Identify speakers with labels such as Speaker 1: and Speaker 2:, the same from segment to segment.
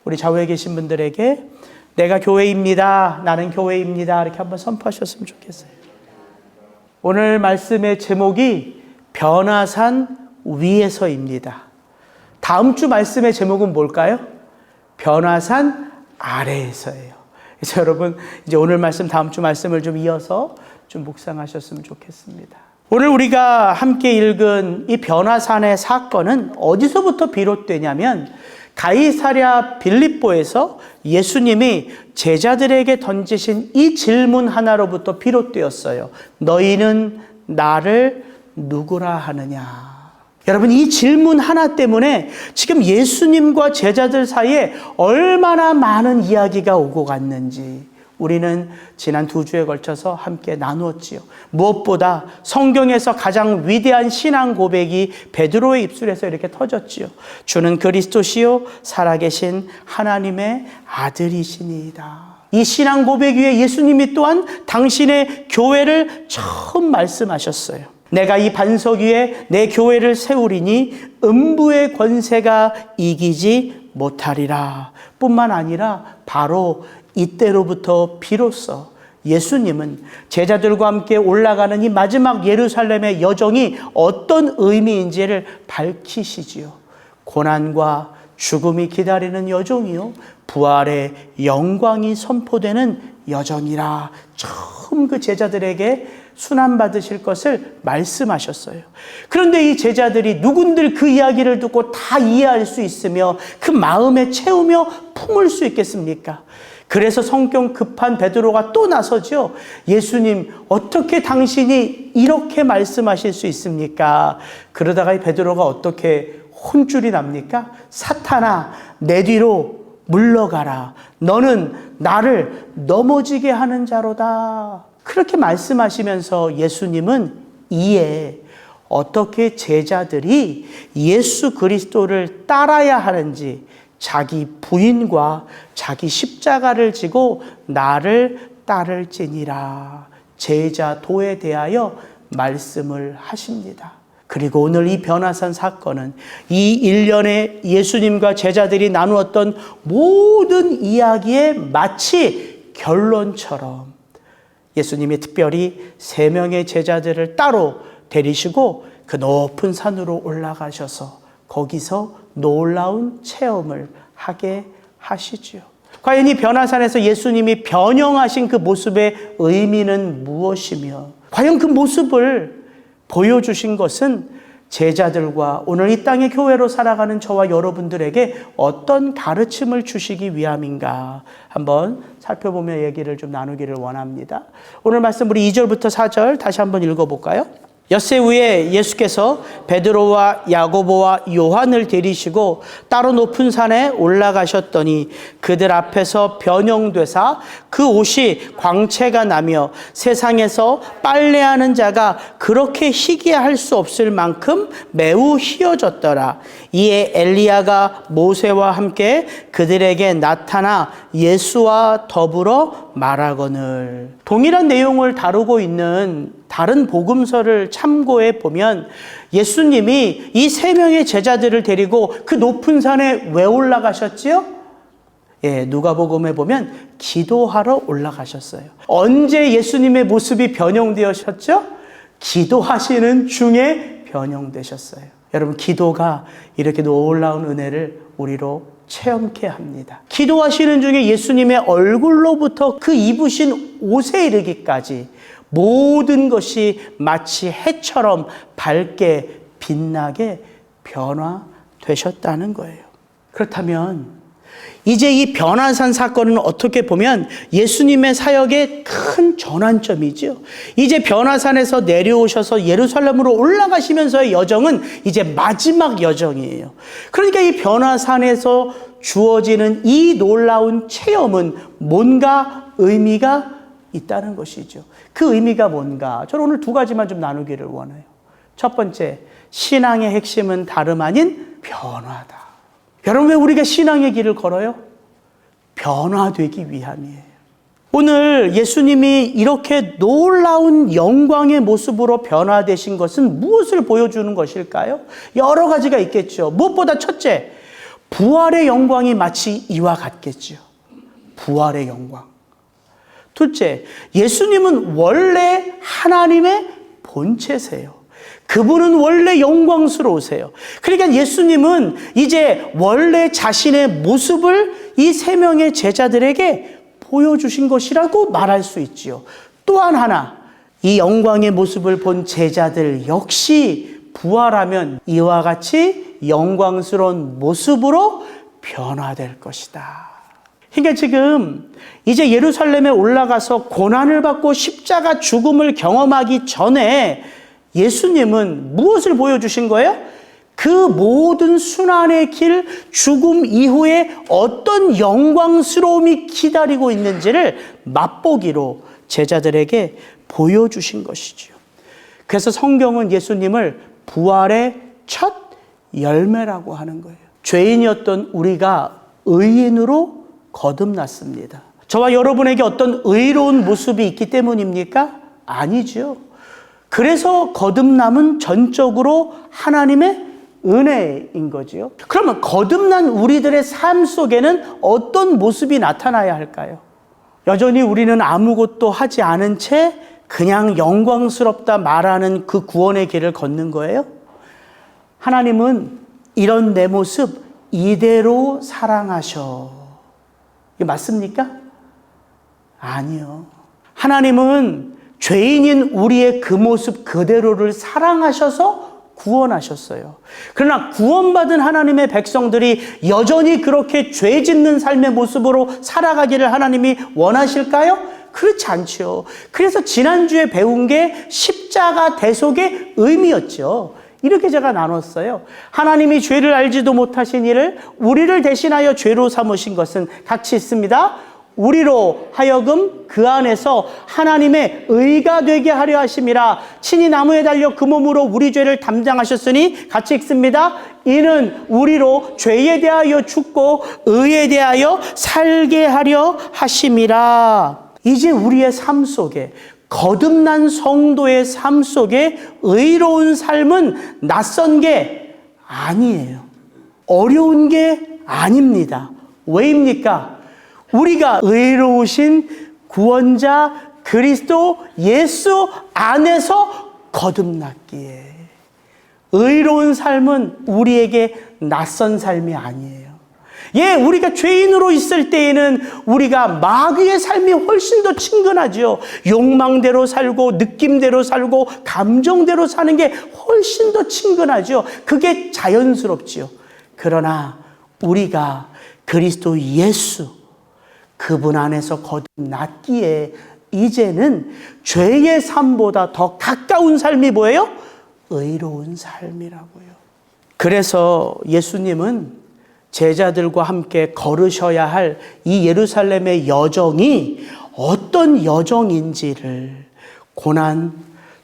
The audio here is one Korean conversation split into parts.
Speaker 1: 우리 좌우에 계신 분들에게 내가 교회입니다. 나는 교회입니다. 이렇게 한번 선포하셨으면 좋겠어요. 오늘 말씀의 제목이 변화산 위에서입니다. 다음 주 말씀의 제목은 뭘까요? 변화산 아래에서예요. 그래서 여러분 이제 오늘 말씀 다음 주 말씀을 좀 이어서 좀 묵상하셨으면 좋겠습니다. 오늘 우리가 함께 읽은 이 변화산의 사건은 어디서부터 비롯되냐면 가이사랴 빌립보에서 예수님이 제자들에게 던지신 이 질문 하나로부터 비롯되었어요. 너희는 나를 누구라 하느냐? 여러분 이 질문 하나 때문에 지금 예수님과 제자들 사이에 얼마나 많은 이야기가 오고 갔는지 우리는 지난 2주에 걸쳐서 함께 나누었지요. 무엇보다 성경에서 가장 위대한 신앙 고백이 베드로의 입술에서 이렇게 터졌지요. 주는 그리스도시요 살아계신 하나님의 아들이시니이다. 이 신앙 고백 위에 예수님이 또한 당신의 교회를 처음 말씀하셨어요. 내가 이 반석 위에 내 교회를 세우리니 음부의 권세가 이기지 못하리라. 뿐만 아니라 바로 이때로부터 비로소 예수님은 제자들과 함께 올라가는 이 마지막 예루살렘의 여정이 어떤 의미인지를 밝히시지요. 고난과 죽음이 기다리는 여정이요 부활의 영광이 선포되는 여정이라 처음 그 제자들에게 순환받으실 것을 말씀하셨어요. 그런데 이 제자들이 누군들 그 이야기를 듣고 다 이해할 수 있으며 그 마음에 채우며 품을 수 있겠습니까? 그래서 성격 급한 베드로가 또 나서죠. 예수님, 어떻게 당신이 이렇게 말씀하실 수 있습니까? 그러다가 이 베드로가 어떻게 혼쭐이 납니까? 사탄아, 내 뒤로 물러가라. 너는 나를 넘어지게 하는 자로다. 그렇게 말씀하시면서 예수님은 이에 어떻게 제자들이 예수 그리스도를 따라야 하는지 자기 부인과 자기 십자가를 지고 나를 따를지니라 제자도에 대하여 말씀을 하십니다. 그리고 오늘 이 변화산 사건은 이 일련의 예수님과 제자들이 나누었던 모든 이야기의 마치 결론처럼 예수님이 특별히 3명의 제자들을 따로 데리시고 그 높은 산으로 올라가셔서 거기서 놀라운 체험을 하게 하시지요. 과연 이 변화산에서 예수님이 변형하신 그 모습의 의미는 무엇이며 과연 그 모습을 보여주신 것은 제자들과 오늘 이 땅의 교회로 살아가는 저와 여러분들에게 어떤 가르침을 주시기 위함인가 한번 살펴보며 얘기를 좀 나누기를 원합니다. 오늘 말씀 우리 2절부터 4절 다시 한번 읽어볼까요? 엿새 후에 예수께서 베드로와 야고보와 요한을 데리시고 따로 높은 산에 올라가셨더니 그들 앞에서 변형되사 그 옷이 광채가 나며 세상에서 빨래하는 자가 그렇게 희귀할 수 없을 만큼 매우 희어졌더라. 이에 엘리야가 모세와 함께 그들에게 나타나 예수와 더불어 말하거늘. 동일한 내용을 다루고 있는 다른 복음서를 참고해 보면 예수님이 이 3명의 제자들을 데리고 그 높은 산에 왜 올라가셨지요? 누가복음에 보면 기도하러 올라가셨어요. 언제 예수님의 모습이 변형되셨죠? 기도하시는 중에 변형되셨어요. 여러분 기도가 이렇게 놀라운 은혜를 우리로 체험케 합니다. 기도하시는 중에 예수님의 얼굴로부터 그 입으신 옷에 이르기까지 모든 것이 마치 해처럼 밝게 빛나게 변화되셨다는 거예요. 그렇다면 이제 이 변화산 사건은 어떻게 보면 예수님의 사역의 큰 전환점이죠. 이제 변화산에서 내려오셔서 예루살렘으로 올라가시면서의 여정은 이제 마지막 여정이에요. 그러니까 이 변화산에서 주어지는 이 놀라운 체험은 뭔가 의미가 있다는 것이죠. 그 의미가 뭔가? 저는 오늘 2가지만 좀 나누기를 원해요. 첫 번째, 신앙의 핵심은 다름 아닌 변화다. 여러분 왜 우리가 신앙의 길을 걸어요? 변화되기 위함이에요. 오늘 예수님이 이렇게 놀라운 영광의 모습으로 변화되신 것은 무엇을 보여주는 것일까요? 여러 가지가 있겠죠. 무엇보다 첫째, 부활의 영광이 마치 이와 같겠지요. 부활의 영광. 둘째, 예수님은 원래 하나님의 본체세요. 그분은 원래 영광스러우세요. 그러니까 예수님은 이제 원래 자신의 모습을 이 세 명의 제자들에게 보여주신 것이라고 말할 수 있지요. 또한 하나, 이 영광의 모습을 본 제자들 역시 부활하면 이와 같이 영광스러운 모습으로 변화될 것이다. 그러니까 지금 이제 예루살렘에 올라가서 고난을 받고 십자가 죽음을 경험하기 전에 예수님은 무엇을 보여주신 거예요? 그 모든 순환의 길, 죽음 이후에 어떤 영광스러움이 기다리고 있는지를 맛보기로 제자들에게 보여주신 것이죠. 그래서 성경은 예수님을 부활의 첫 열매라고 하는 거예요. 죄인이었던 우리가 의인으로 거듭났습니다. 저와 여러분에게 어떤 의로운 모습이 있기 때문입니까? 아니죠. 그래서 거듭남은 전적으로 하나님의 은혜인 거지요. 그러면 거듭난 우리들의 삶 속에는 어떤 모습이 나타나야 할까요? 여전히 우리는 아무것도 하지 않은 채 그냥 영광스럽다 말하는 그 구원의 길을 걷는 거예요? 하나님은 이런 내 모습 이대로 사랑하셔. 이게 맞습니까? 아니요. 하나님은 죄인인 우리의 그 모습 그대로를 사랑하셔서 구원하셨어요. 그러나 구원받은 하나님의 백성들이 여전히 그렇게 죄 짓는 삶의 모습으로 살아가기를 하나님이 원하실까요? 그렇지 않죠. 그래서 지난주에 배운 게 십자가 대속의 의미였죠. 이렇게 제가 나눴어요. 하나님이 죄를 알지도 못하신 이를 우리를 대신하여 죄로 삼으신 것은 같이 있습니다. 우리로 하여금 그 안에서 하나님의 의가 되게 하려 하심이라. 친히 나무에 달려 그 몸으로 우리 죄를 담당하셨으니 같이 읽습니다. 이는 우리로 죄에 대하여 죽고 의에 대하여 살게 하려 하심이라. 이제 우리의 삶 속에, 거듭난 성도의 삶 속에 의로운 삶은 낯선 게 아니에요. 어려운 게 아닙니다. 왜입니까? 우리가 의로우신 구원자 그리스도 예수 안에서 거듭났기에. 의로운 삶은 우리에게 낯선 삶이 아니에요. 예, 우리가 죄인으로 있을 때에는 우리가 마귀의 삶이 훨씬 더 친근하죠. 욕망대로 살고 느낌대로 살고 감정대로 사는 게 훨씬 더 친근하죠. 그게 자연스럽지요. 그러나 우리가 그리스도 예수 그분 안에서 거듭났기에 이제는 죄의 삶보다 더 가까운 삶이 뭐예요? 의로운 삶이라고요. 그래서 예수님은 제자들과 함께 걸으셔야 할 이 예루살렘의 여정이 어떤 여정인지를 고난,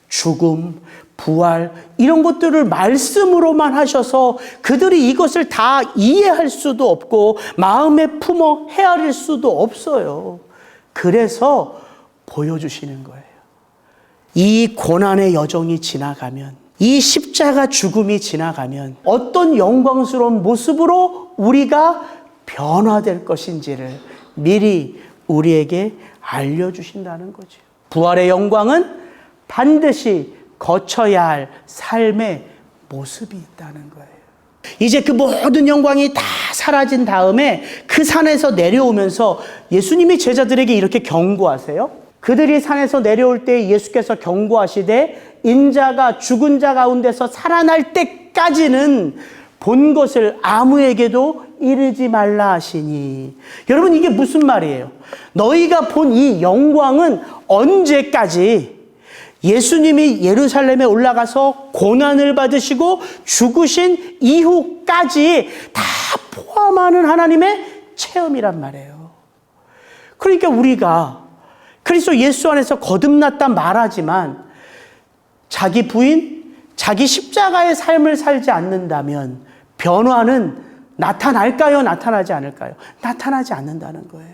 Speaker 1: 죽음, 부활 이런 것들을 말씀으로만 하셔서 그들이 이것을 다 이해할 수도 없고 마음에 품어 헤아릴 수도 없어요. 그래서 보여주시는 거예요. 이 고난의 여정이 지나가면, 이 십자가 죽음이 지나가면 어떤 영광스러운 모습으로 우리가 변화될 것인지를 미리 우리에게 알려주신다는 거죠. 부활의 영광은 반드시 거쳐야 할 삶의 모습이 있다는 거예요. 이제 그 모든 영광이 다 사라진 다음에 그 산에서 내려오면서 예수님이 제자들에게 이렇게 경고하세요. 그들이 산에서 내려올 때 예수께서 경고하시되 인자가 죽은 자 가운데서 살아날 때까지는 본 것을 아무에게도 이르지 말라 하시니. 여러분, 이게 무슨 말이에요? 너희가 본 이 영광은 언제까지? 예수님이 예루살렘에 올라가서 고난을 받으시고 죽으신 이후까지 다 포함하는 하나님의 체험이란 말이에요. 그러니까 우리가 그리스도 예수 안에서 거듭났다 말하지만 자기 부인, 자기 십자가의 삶을 살지 않는다면 변화는 나타날까요? 나타나지 않을까요? 나타나지 않는다는 거예요.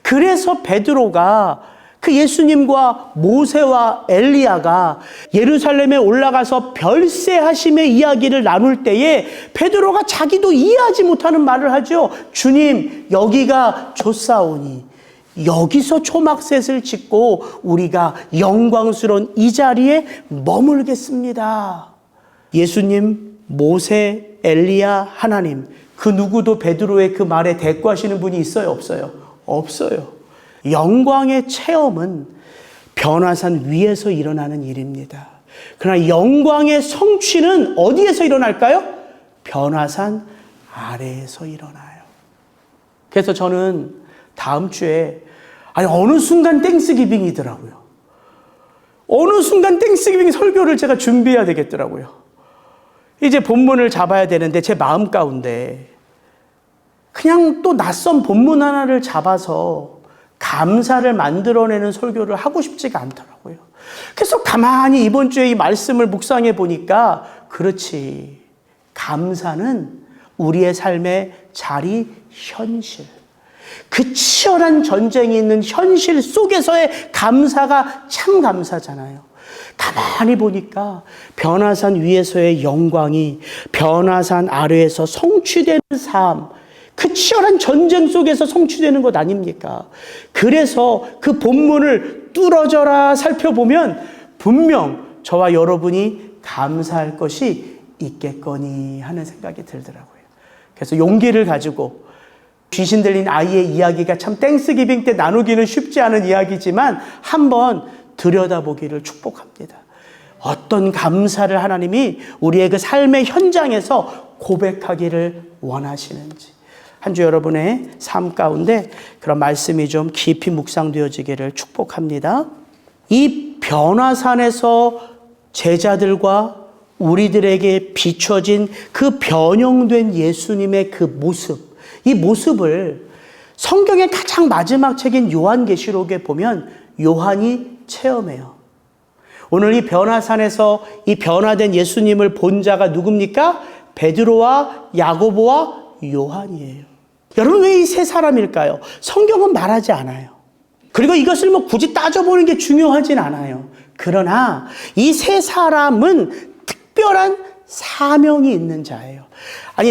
Speaker 1: 그래서 베드로가 그 예수님과 모세와 엘리야가 예루살렘에 올라가서 별세하심의 이야기를 나눌 때에 베드로가 자기도 이해하지 못하는 말을 하죠. 주님, 여기가 좋사오니 여기서 초막셋을 짓고 우리가 영광스러운 이 자리에 머물겠습니다. 예수님, 모세, 엘리야, 하나님, 그 누구도 베드로의 그 말에 대꾸하시는 분이 있어요, 없어요? 없어요. 영광의 체험은 변화산 위에서 일어나는 일입니다. 그러나 영광의 성취는 어디에서 일어날까요? 변화산 아래에서 일어나요. 그래서 저는 다음 주에 어느 순간 땡스기빙이더라고요. 어느 순간 땡스기빙 설교를 제가 준비해야 되겠더라고요. 이제 본문을 잡아야 되는데 제 마음 가운데 그냥 또 낯선 본문 하나를 잡아서 감사를 만들어내는 설교를 하고 싶지가 않더라고요. 그래서 가만히 이번 주에 이 말씀을 묵상해 보니까 그렇지, 감사는 우리의 삶의 자리, 현실, 그 치열한 전쟁이 있는 현실 속에서의 감사가 참 감사잖아요. 가만히 보니까 변화산 위에서의 영광이 변화산 아래에서 성취되는 삶, 그 치열한 전쟁 속에서 성취되는 것 아닙니까? 그래서 그 본문을 뚫어져라 살펴보면 분명 저와 여러분이 감사할 것이 있겠거니 하는 생각이 들더라고요. 그래서 용기를 가지고, 귀신 들린 아이의 이야기가 참 땡스기빙 때 나누기는 쉽지 않은 이야기지만 한번 들여다보기를 축복합니다. 어떤 감사를 하나님이 우리의 그 삶의 현장에서 고백하기를 원하시는지, 한 주 여러분의 삶 가운데 그런 말씀이 좀 깊이 묵상되어지기를 축복합니다. 이 변화산에서 제자들과 우리들에게 비춰진 그 변형된 예수님의 그 모습, 이 모습을 성경의 가장 마지막 책인 요한계시록에 보면 요한이 체험해요. 오늘 이 변화산에서 이 변화된 예수님을 본 자가 누굽니까? 베드로와 야고보와 요한이에요. 여러분, 왜 이 세 사람일까요? 성경은 말하지 않아요. 그리고 이것을 굳이 따져보는 게 중요하진 않아요. 그러나 이 세 사람은 특별한 사명이 있는 자예요.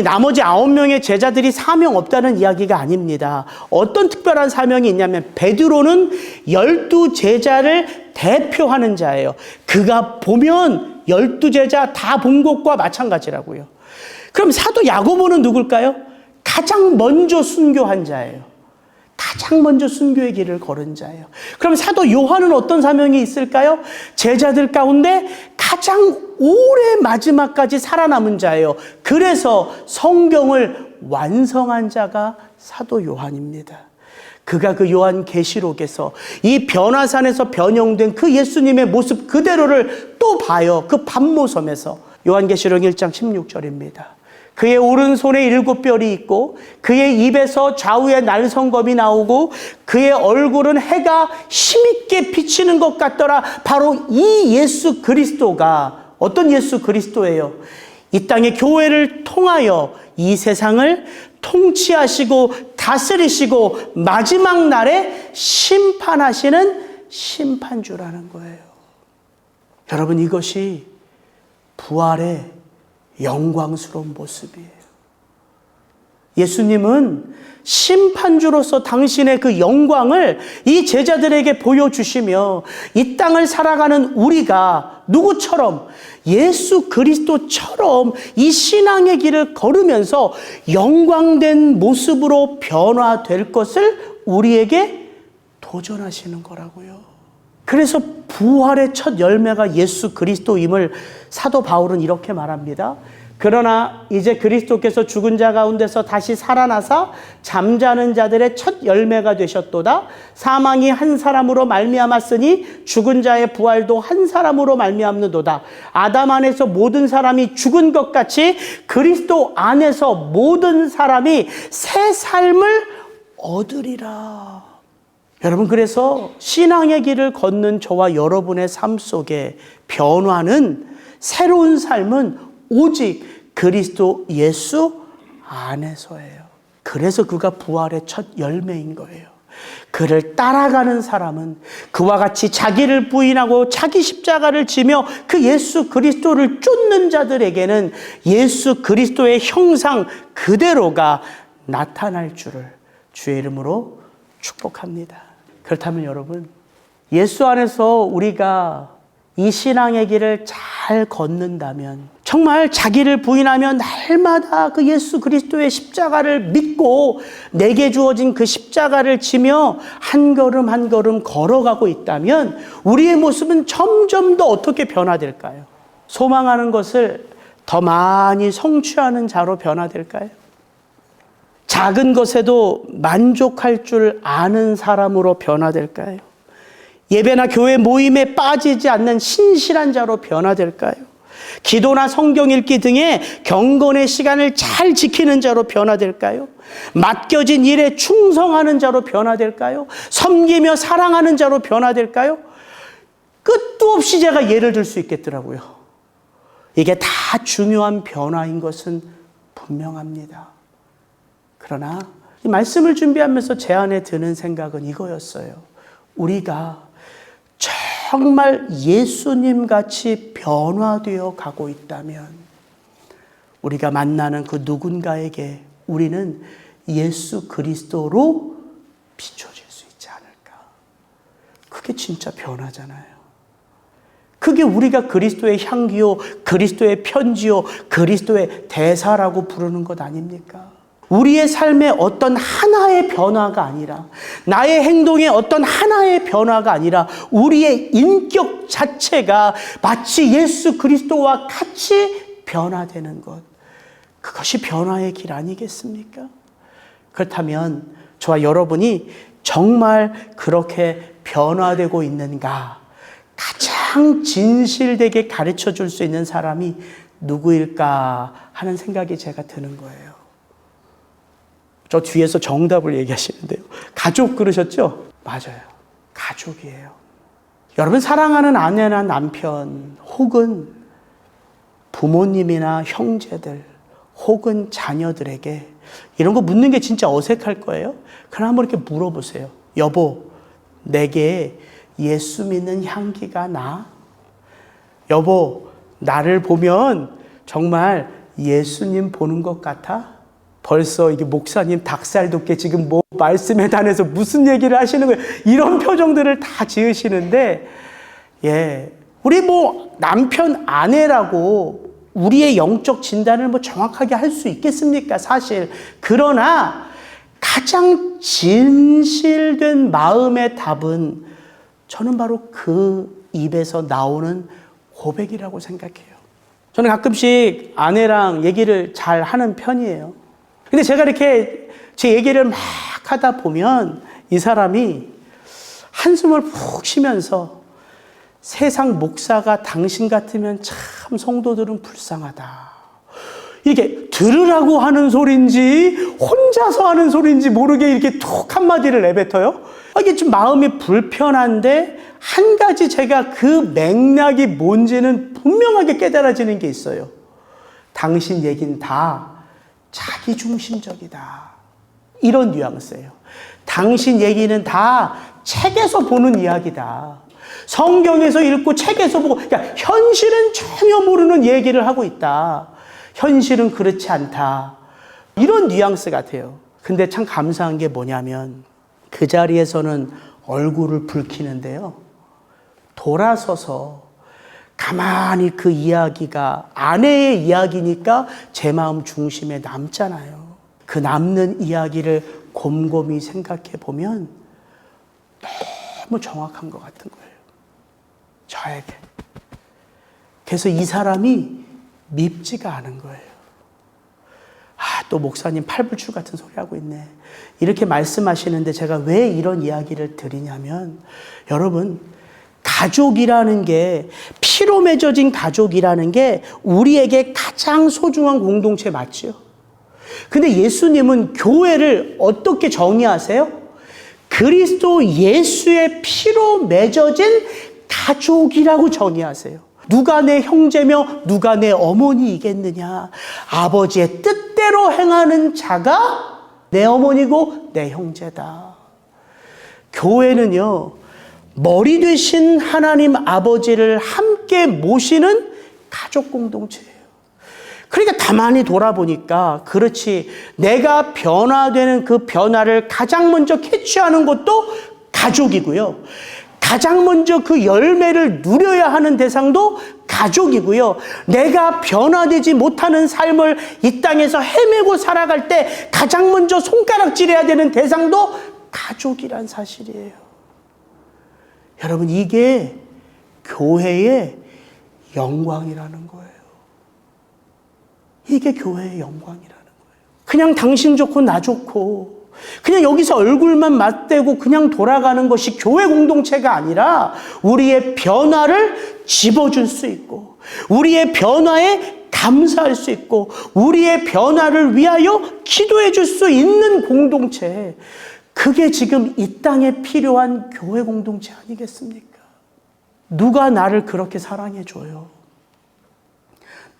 Speaker 1: 나머지 9명의 제자들이 사명 없다는 이야기가 아닙니다. 어떤 특별한 사명이 있냐면 베드로는 12 제자를 대표하는 자예요. 그가 보면 12 제자 다 본 것과 마찬가지라고요. 그럼 사도 야고보는 누굴까요? 가장 먼저 순교한 자예요. 가장 먼저 순교의 길을 걸은 자예요. 그럼 사도 요한은 어떤 사명이 있을까요? 제자들 가운데 가장 오래 마지막까지 살아남은 자예요. 그래서 성경을 완성한 자가 사도 요한입니다. 그가 그 요한계시록에서 이 변화산에서 변형된 그 예수님의 모습 그대로를 또 봐요. 그 밤모섬에서. 요한계시록 1장 16절입니다. 그의 오른손에 7뼈리 있고 그의 입에서 좌우에 날성검이 나오고 그의 얼굴은 해가 힘있게 비치는 것 같더라. 바로 이 예수 그리스도가 어떤 예수 그리스도예요? 이 땅의 교회를 통하여 이 세상을 통치하시고 다스리시고 마지막 날에 심판하시는 심판주라는 거예요. 여러분, 이것이 부활의 영광스러운 모습이에요. 예수님은 심판주로서 당신의 그 영광을 이 제자들에게 보여주시며 이 땅을 살아가는 우리가 누구처럼, 예수 그리스도처럼 이 신앙의 길을 걸으면서 영광된 모습으로 변화될 것을 우리에게 도전하시는 거라고요. 그래서 부활의 첫 열매가 예수 그리스도임을 사도 바울은 이렇게 말합니다. 그러나 이제 그리스도께서 죽은 자 가운데서 다시 살아나사 잠자는 자들의 첫 열매가 되셨도다. 사망이 한 사람으로 말미암았으니 죽은 자의 부활도 한 사람으로 말미암는도다. 아담 안에서 모든 사람이 죽은 것 같이 그리스도 안에서 모든 사람이 새 삶을 얻으리라. 여러분, 그래서 신앙의 길을 걷는 저와 여러분의 삶 속에 변화는, 새로운 삶은 오직 그리스도 예수 안에서예요. 그래서 그가 부활의 첫 열매인 거예요. 그를 따라가는 사람은 그와 같이 자기를 부인하고 자기 십자가를 지며 그 예수 그리스도를 쫓는 자들에게는 예수 그리스도의 형상 그대로가 나타날 줄을 주의 이름으로 축복합니다. 그렇다면 여러분, 예수 안에서 우리가 이 신앙의 길을 잘 걷는다면, 정말 자기를 부인하며 날마다 그 예수 그리스도의 십자가를 믿고 내게 주어진 그 십자가를 지며 한 걸음 한 걸음 걸어가고 있다면 우리의 모습은 점점 더 어떻게 변화될까요? 소망하는 것을 더 많이 성취하는 자로 변화될까요? 작은 것에도 만족할 줄 아는 사람으로 변화될까요? 예배나 교회 모임에 빠지지 않는 신실한 자로 변화될까요? 기도나 성경 읽기 등의 경건의 시간을 잘 지키는 자로 변화될까요? 맡겨진 일에 충성하는 자로 변화될까요? 섬기며 사랑하는 자로 변화될까요? 끝도 없이 제가 예를 들 수 있겠더라고요. 이게 다 중요한 변화인 것은 분명합니다. 그러나 이 말씀을 준비하면서 제 안에 드는 생각은 이거였어요. 우리가 정말 예수님 같이 변화되어 가고 있다면 우리가 만나는 그 누군가에게 우리는 예수 그리스도로 비춰질 수 있지 않을까. 그게 진짜 변화잖아요. 그게 우리가 그리스도의 향기요, 그리스도의 편지요, 그리스도의 대사라고 부르는 것 아닙니까? 우리의 삶의 어떤 하나의 변화가 아니라, 나의 행동의 어떤 하나의 변화가 아니라 우리의 인격 자체가 마치 예수 그리스도와 같이 변화되는 것, 그것이 변화의 길 아니겠습니까? 그렇다면 저와 여러분이 정말 그렇게 변화되고 있는가, 가장 진실되게 가르쳐 줄 수 있는 사람이 누구일까 하는 생각이 제가 드는 거예요. 저 뒤에서 정답을 얘기하시는데요. 가족 그러셨죠? 맞아요. 가족이에요. 여러분, 사랑하는 아내나 남편 혹은 부모님이나 형제들 혹은 자녀들에게 이런 거 묻는 게 진짜 어색할 거예요. 그럼 한번 이렇게 물어보세요. 여보, 내게 예수 믿는 향기가 나? 여보, 나를 보면 정말 예수님 보는 것 같아? 벌써 이게 목사님 닭살 돋게 지금 뭐 말씀에 관해서 무슨 얘기를 하시는 거예요? 이런 표정들을 다 지으시는데, 우리 뭐 남편, 아내라고 우리의 영적 진단을 뭐 정확하게 할 수 있겠습니까? 사실. 그러나 가장 진실된 마음의 답은 저는 바로 그 입에서 나오는 고백이라고 생각해요. 저는 가끔씩 아내랑 얘기를 잘 하는 편이에요. 근데 제가 이렇게 제 얘기를 막 하다 보면 이 사람이 한숨을 푹 쉬면서 세상 목사가 당신 같으면 참 성도들은 불쌍하다. 이렇게 들으라고 하는 소리인지 혼자서 하는 소리인지 모르게 이렇게 툭 한마디를 내뱉어요. 이게 좀 마음이 불편한데 한 가지 제가 그 맥락이 뭔지는 분명하게 깨달아지는 게 있어요. 당신 얘기는 다 자기중심적이다. 이런 뉘앙스예요. 당신 얘기는 다 책에서 보는 이야기다. 성경에서 읽고 책에서 보고, 그러니까 현실은 전혀 모르는 얘기를 하고 있다. 현실은 그렇지 않다. 이런 뉘앙스 같아요. 근데 참 감사한 게 뭐냐면 그 자리에서는 얼굴을 붉히는데요. 돌아서서 가만히 그 이야기가 아내의 이야기니까 제 마음 중심에 남잖아요. 그 남는 이야기를 곰곰이 생각해 보면 너무 정확한 것 같은 거예요. 저에게. 그래서 이 사람이 밉지가 않은 거예요. 또 목사님 팔불출 같은 소리 하고 있네. 이렇게 말씀하시는데 제가 왜 이런 이야기를 드리냐면, 여러분, 가족이라는 게, 피로 맺어진 가족이라는 게 우리에게 가장 소중한 공동체 맞죠? 근데 예수님은 교회를 어떻게 정의하세요? 그리스도 예수의 피로 맺어진 가족이라고 정의하세요. 누가 내 형제며 누가 내 어머니이겠느냐? 아버지의 뜻대로 행하는 자가 내 어머니고 내 형제다. 교회는요, 머리 되신 하나님 아버지를 함께 모시는 가족 공동체예요. 그러니까 가만히 돌아보니까, 그렇지, 내가 변화되는 그 변화를 가장 먼저 캐치하는 것도 가족이고요. 가장 먼저 그 열매를 누려야 하는 대상도 가족이고요. 내가 변화되지 못하는 삶을 이 땅에서 헤매고 살아갈 때 가장 먼저 손가락질해야 되는 대상도 가족이란 사실이에요. 여러분, 이게 교회의 영광이라는 거예요. 이게 교회의 영광이라는 거예요. 그냥 당신 좋고 나 좋고 그냥 여기서 얼굴만 맞대고 그냥 돌아가는 것이 교회 공동체가 아니라, 우리의 변화를 집어줄 수 있고, 우리의 변화에 감사할 수 있고, 우리의 변화를 위하여 기도해 줄 수 있는 공동체, 그게 지금 이 땅에 필요한 교회 공동체 아니겠습니까? 누가 나를 그렇게 사랑해줘요?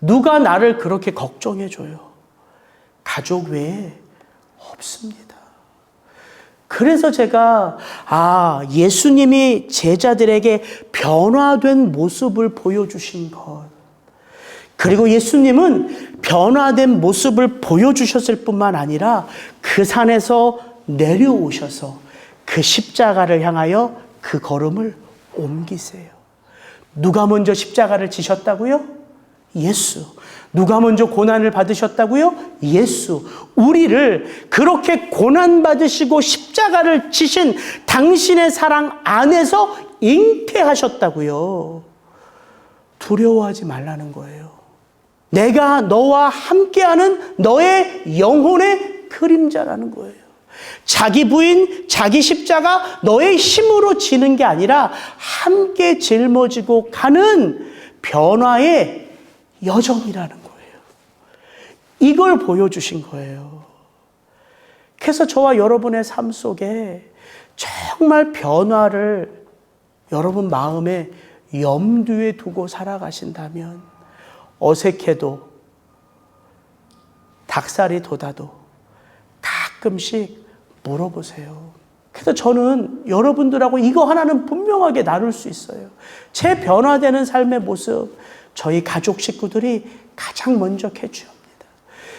Speaker 1: 누가 나를 그렇게 걱정해줘요? 가족 외에 없습니다. 그래서 제가 예수님이 제자들에게 변화된 모습을 보여주신 것, 그리고 예수님은 변화된 모습을 보여주셨을 뿐만 아니라 그 산에서 내려오셔서 그 십자가를 향하여 그 걸음을 옮기세요. 누가 먼저 십자가를 지셨다고요? 예수. 누가 먼저 고난을 받으셨다고요? 예수. 우리를 그렇게 고난받으시고 십자가를 지신 당신의 사랑 안에서 잉태하셨다고요. 두려워하지 말라는 거예요. 내가 너와 함께하는 너의 영혼의 그림자라는 거예요. 자기 부인, 자기 십자가 너의 힘으로 지는 게 아니라 함께 짊어지고 가는 변화의 여정이라는 거예요. 이걸 보여주신 거예요. 그래서 저와 여러분의 삶 속에 정말 변화를 여러분 마음에 염두에 두고 살아가신다면, 어색해도 닭살이 돋아도 가끔씩 물어보세요. 그래서 저는 여러분들하고 이거 하나는 분명하게 나눌 수 있어요. 제 변화되는 삶의 모습, 저희 가족 식구들이 가장 먼저 캐치합니다.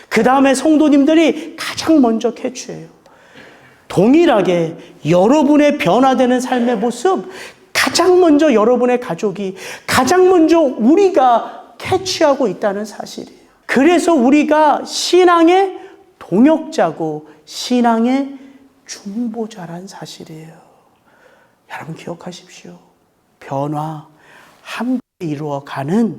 Speaker 1: 그 다음에 성도님들이 가장 먼저 캐치해요. 동일하게 여러분의 변화되는 삶의 모습, 가장 먼저 여러분의 가족이, 가장 먼저 우리가 캐치하고 있다는 사실이에요. 그래서 우리가 신앙의 동역자고 신앙의 중보자란 사실이에요. 여러분 기억하십시오. 변화, 함께 이루어가는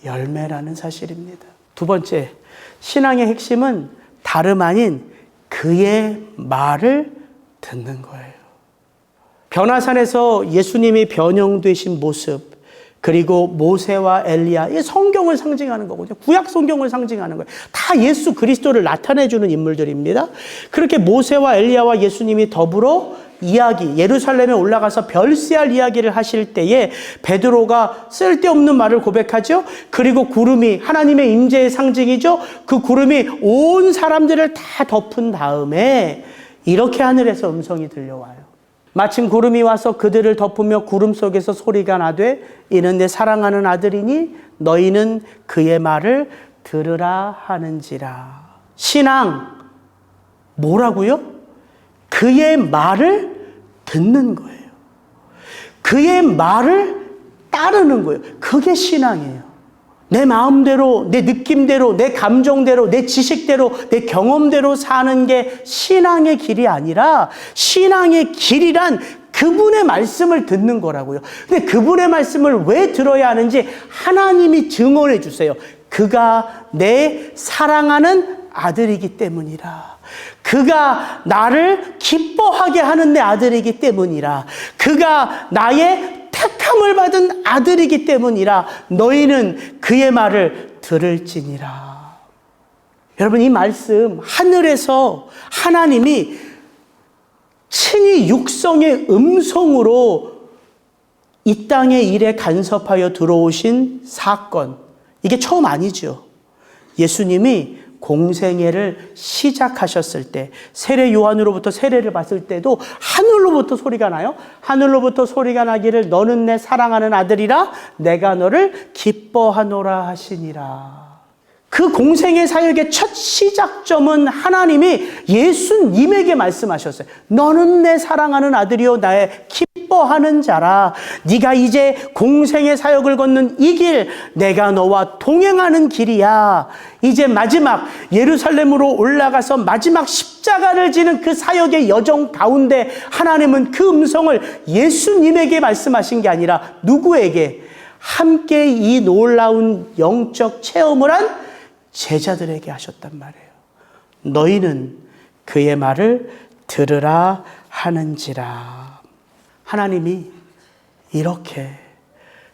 Speaker 1: 열매라는 사실입니다. 두 번째, 신앙의 핵심은 다름 아닌 그의 말을 듣는 거예요. 변화산에서 예수님이 변형되신 모습, 그리고 모세와 엘리야, 이 성경을 상징하는 거거든요. 구약 성경을 상징하는 거예요. 다 예수 그리스도를 나타내주는 인물들입니다. 그렇게 모세와 엘리야와 예수님이 더불어 예루살렘에 올라가서 별세할 이야기를 하실 때에 베드로가 쓸데없는 말을 고백하죠. 그리고 구름이 하나님의 임재의 상징이죠. 그 구름이 온 사람들을 다 덮은 다음에 이렇게 하늘에서 음성이 들려와요. 마침 구름이 와서 그들을 덮으며 구름 속에서 소리가 나되 이는 내 사랑하는 아들이니 너희는 그의 말을 들으라 하는지라. 신앙 뭐라고요? 그의 말을 듣는 거예요. 그의 말을 따르는 거예요. 그게 신앙이에요. 내 마음대로, 내 느낌대로, 내 감정대로, 내 지식대로, 내 경험대로 사는 게 신앙의 길이 아니라, 신앙의 길이란 그분의 말씀을 듣는 거라고요. 근데 그분의 말씀을 왜 들어야 하는지 하나님이 증언해 주세요. 그가 내 사랑하는 아들이기 때문이라. 그가 나를 기뻐하게 하는 내 아들이기 때문이라. 그가 나의 택함을 받은 아들이기 때문이라. 너희는 그의 말을 들을지니라. 여러분, 이 말씀, 하늘에서 하나님이 친히 육성의 음성으로 이 땅의 일에 간섭하여 들어오신 사건, 이게 처음 아니죠. 예수님이 공생애를 시작하셨을 때, 세례 요한으로부터 세례를 받을 때도 하늘로부터 소리가 나요. 하늘로부터 소리가 나기를 너는 내 사랑하는 아들이라 내가 너를 기뻐하노라 하시니라. 그 공생의 사역의 첫 시작점은 하나님이 예수님에게 말씀하셨어요. 너는 내 사랑하는 아들이요 나의 기뻐하는 자라. 네가 이제 공생의 사역을 걷는 이 길, 내가 너와 동행하는 길이야. 이제 마지막 예루살렘으로 올라가서 마지막 십자가를 지는 그 사역의 여정 가운데 하나님은 그 음성을 예수님에게 말씀하신 게 아니라 누구에게? 함께 이 놀라운 영적 체험을 한 제자들에게 하셨단 말이에요. 너희는 그의 말을 들으라 하는지라. 하나님이 이렇게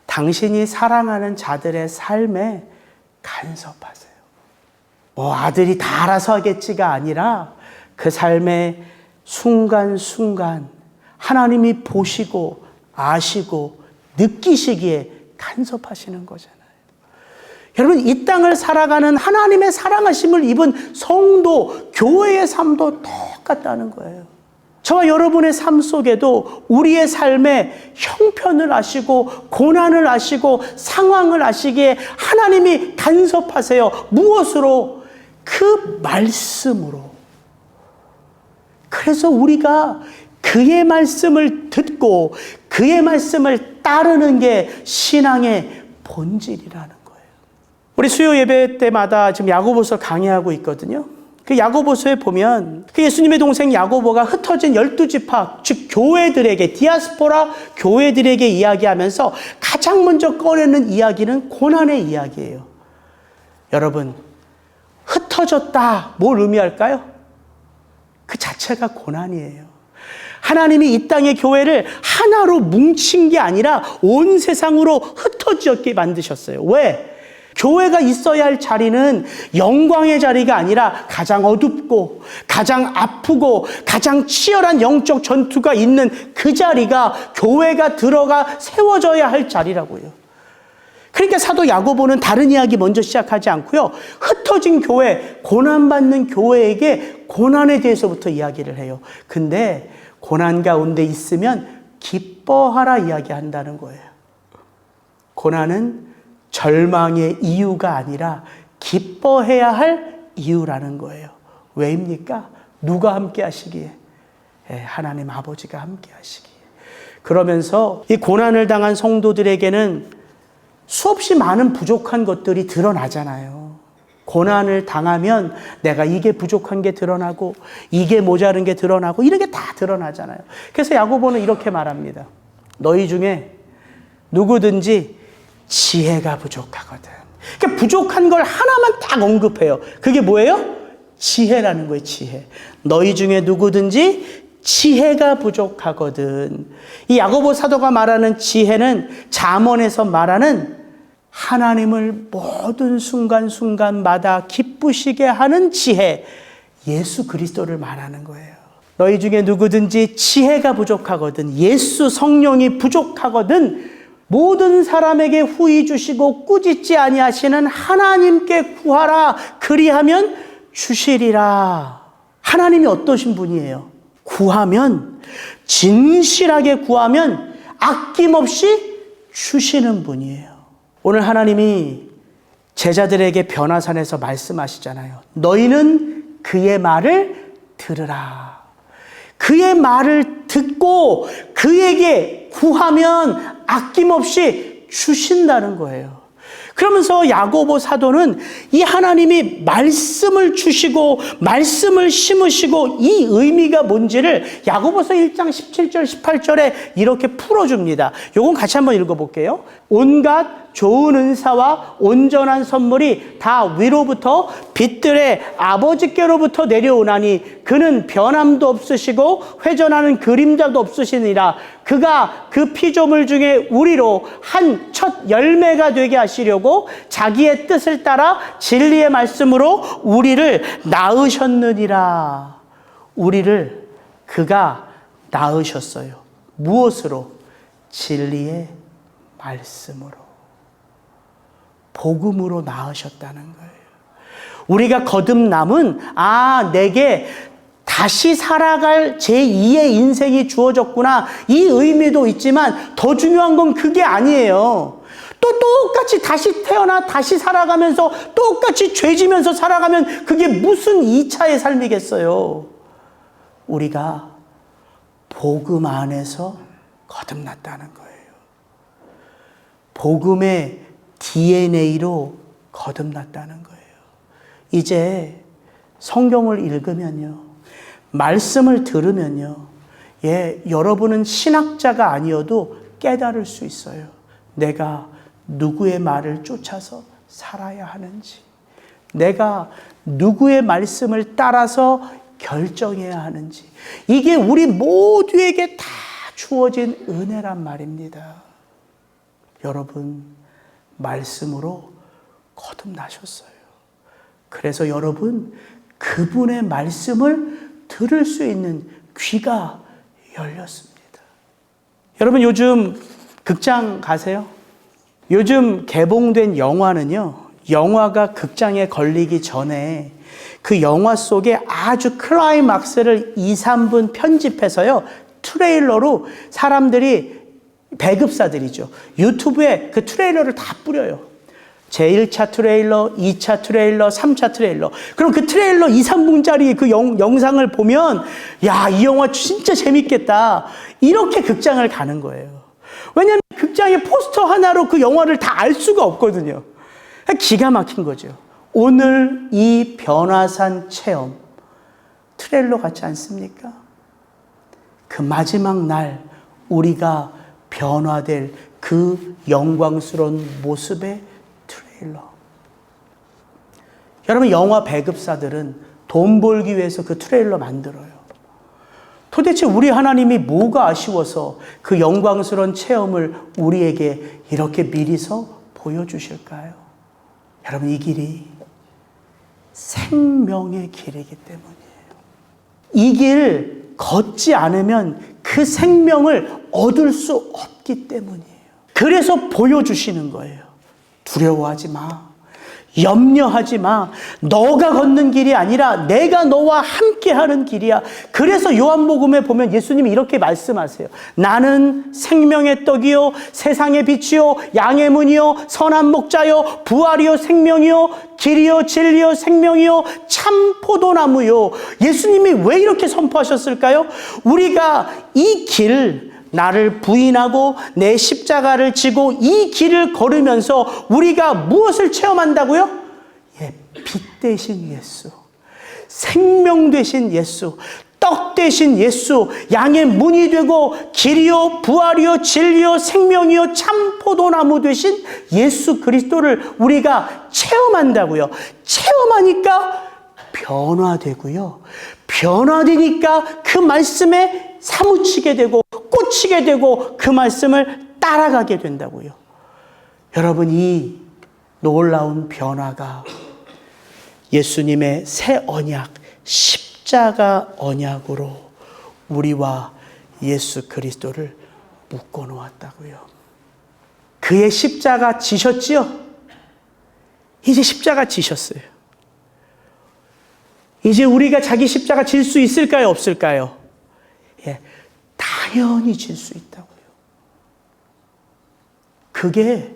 Speaker 1: 당신이 사랑하는 자들의 삶에 간섭하세요. 아들이 다 알아서 하겠지가 아니라 그 삶의 순간순간 하나님이 보시고 아시고 느끼시기에 간섭하시는 거잖아요. 여러분, 이 땅을 살아가는 하나님의 사랑하심을 입은 성도, 교회의 삶도 똑같다는 거예요. 저와 여러분의 삶 속에도 우리의 삶에 형편을 아시고 고난을 아시고 상황을 아시기에 하나님이 간섭하세요. 무엇으로? 그 말씀으로. 그래서 우리가 그의 말씀을 듣고 그의 말씀을 따르는 게 신앙의 본질이라는 거예요. 우리 수요 예배 때마다 지금 야고보서 강의하고 있거든요. 그 야고보서에 보면 그 예수님의 동생 야고보가 흩어진 12지파, 즉 교회들에게, 디아스포라 교회들에게 이야기하면서 가장 먼저 꺼내는 이야기는 고난의 이야기예요. 여러분, 흩어졌다, 뭘 의미할까요? 그 자체가 고난이에요. 하나님이 이 땅의 교회를 하나로 뭉친 게 아니라 온 세상으로 흩어지게 만드셨어요. 왜? 교회가 있어야 할 자리는 영광의 자리가 아니라 가장 어둡고 가장 아프고 가장 치열한 영적 전투가 있는 그 자리가 교회가 들어가 세워져야 할 자리라고요. 그러니까 사도 야고보는 다른 이야기 먼저 시작하지 않고요. 흩어진 교회, 고난받는 교회에게 고난에 대해서부터 이야기를 해요. 근데 고난 가운데 있으면 기뻐하라 이야기한다는 거예요. 고난은 절망의 이유가 아니라 기뻐해야 할 이유라는 거예요. 왜입니까? 누가 함께 하시기에? 하나님 아버지가 함께 하시기에. 그러면서 이 고난을 당한 성도들에게는 수없이 많은 부족한 것들이 드러나잖아요. 고난을 당하면 내가 이게 부족한 게 드러나고 이게 모자른 게 드러나고 이런 게 다 드러나잖아요. 그래서 야고보는 이렇게 말합니다. 너희 중에 누구든지 지혜가 부족하거든. 그러니까 부족한 걸 하나만 딱 언급해요. 그게 뭐예요? 지혜라는 거예요. 지혜. 너희 중에 누구든지 지혜가 부족하거든. 이 야고보 사도가 말하는 지혜는 잠언에서 말하는 하나님을 모든 순간순간마다 기쁘시게 하는 지혜, 예수 그리스도를 말하는 거예요. 너희 중에 누구든지 지혜가 부족하거든, 예수 성령이 부족하거든, 모든 사람에게 후히 주시고 꾸짖지 아니하시는 하나님께 구하라. 그리하면 주시리라. 하나님이 어떠신 분이에요? 구하면, 진실하게 구하면 아낌없이 주시는 분이에요. 오늘 하나님이 제자들에게 변화산에서 말씀하시잖아요. 너희는 그의 말을 들으라. 그의 말을 듣고 그에게 구하면 아낌없이 주신다는 거예요. 그러면서 야고보 사도는 이 하나님이 말씀을 주시고 말씀을 심으시고 이 의미가 뭔지를 야고보서 1장 17절 18절에 이렇게 풀어줍니다. 요건 같이 한번 읽어볼게요. 온갖 좋은 은사와 온전한 선물이 다 위로부터 빛들의 아버지께로부터 내려오나니 그는 변함도 없으시고 회전하는 그림자도 없으시니라. 그가 그 피조물 중에 우리로 한 첫 열매가 되게 하시려고 자기의 뜻을 따라 진리의 말씀으로 우리를 낳으셨느니라. 우리를 그가 낳으셨어요. 무엇으로? 진리의 말씀으로. 복음으로 낳으셨다는 거예요. 우리가 거듭남은 내게 다시 살아갈 제2의 인생이 주어졌구나, 이 의미도 있지만 더 중요한 건 그게 아니에요. 또 똑같이 다시 태어나 다시 살아가면서 똑같이 죄지면서 살아가면 그게 무슨 2차의 삶이겠어요. 우리가 복음 안에서 거듭났다는 거예요. 복음의 DNA로 거듭났다는 거예요. 이제 성경을 읽으면요, 말씀을 들으면요, 여러분은 신학자가 아니어도 깨달을 수 있어요. 내가 누구의 말을 쫓아서 살아야 하는지, 내가 누구의 말씀을 따라서 결정해야 하는지, 이게 우리 모두에게 다 주어진 은혜란 말입니다. 여러분, 말씀으로 거듭나셨어요. 그래서 여러분, 그분의 말씀을 들을 수 있는 귀가 열렸습니다. 여러분, 요즘 극장 가세요? 요즘 개봉된 영화는요, 영화가 극장에 걸리기 전에 그 영화 속에 아주 클라이막스를 2, 3분 편집해서요, 트레일러로 사람들이, 배급사들이죠, 유튜브에 그 트레일러를 다 뿌려요. 제1차 트레일러, 2차 트레일러, 3차 트레일러. 그럼 그 트레일러 2, 3분짜리 그 영상을 보면, 이 영화 진짜 재밌겠다, 이렇게 극장을 가는 거예요. 왜냐하면 극장에 포스터 하나로 그 영화를 다 알 수가 없거든요. 기가 막힌 거죠. 오늘 이 변화산 체험, 트레일러 같지 않습니까? 그 마지막 날 우리가 변화될 그 영광스러운 모습의 트레일러. 여러분, 영화 배급사들은 돈 벌기 위해서 그 트레일러 만들어요. 도대체 우리 하나님이 뭐가 아쉬워서 그 영광스러운 체험을 우리에게 이렇게 미리서 보여주실까요? 여러분, 이 길이 생명의 길이기 때문이에요. 이 길 걷지 않으면 그 생명을 얻을 수 없기 때문이에요. 그래서 보여주시는 거예요. 두려워하지 마. 염려하지 마. 너가 걷는 길이 아니라 내가 너와 함께하는 길이야. 그래서 요한복음에 보면 예수님이 이렇게 말씀하세요. 나는 생명의 떡이요, 세상의 빛이요, 양의 문이요, 선한 목자요, 부활이요, 생명이요, 길이요, 진리요, 생명이요, 참 포도나무요. 예수님이 왜 이렇게 선포하셨을까요? 우리가 이 길, 나를 부인하고 내 십자가를 지고 이 길을 걸으면서 우리가 무엇을 체험한다고요? 빛 대신 예수, 생명 되신 예수, 떡 되신 예수, 양의 문이 되고 길이요, 부활이요, 진리요, 생명이요, 참 포도나무 되신 예수 그리스도를 우리가 체험한다고요. 체험하니까 변화되고요. 변화되니까 그 말씀에 사무치게 되고 꽂히게 되고 그 말씀을 따라가게 된다고요. 여러분, 이 놀라운 변화가 예수님의 새 언약, 십자가 언약으로 우리와 예수 그리스도를 묶어 놓았다고요. 그의 십자가 지셨지요? 이제 십자가 지셨어요. 이제 우리가 자기 십자가 질 수 있을까요? 없을까요? 당연히 질 수 있다고요. 그게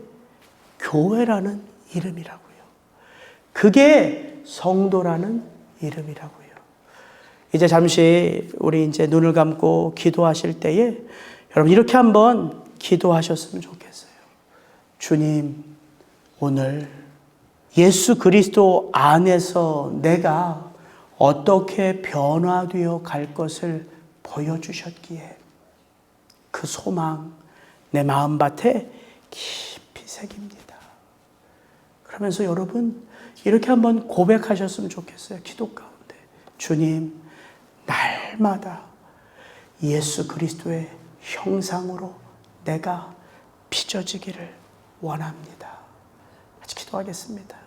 Speaker 1: 교회라는 이름이라고요. 그게 성도라는 이름이라고요. 이제 잠시 우리 이제 눈을 감고 기도하실 때에 여러분 이렇게 한번 기도하셨으면 좋겠어요. 주님, 오늘 예수 그리스도 안에서 내가 어떻게 변화되어 갈 것을 보여주셨기에 그 소망 내 마음밭에 깊이 새깁니다. 그러면서 여러분 이렇게 한번 고백하셨으면 좋겠어요. 기도 가운데. 주님, 날마다 예수 그리스도의 형상으로 내가 빚어지기를 원합니다. 같이 기도하겠습니다.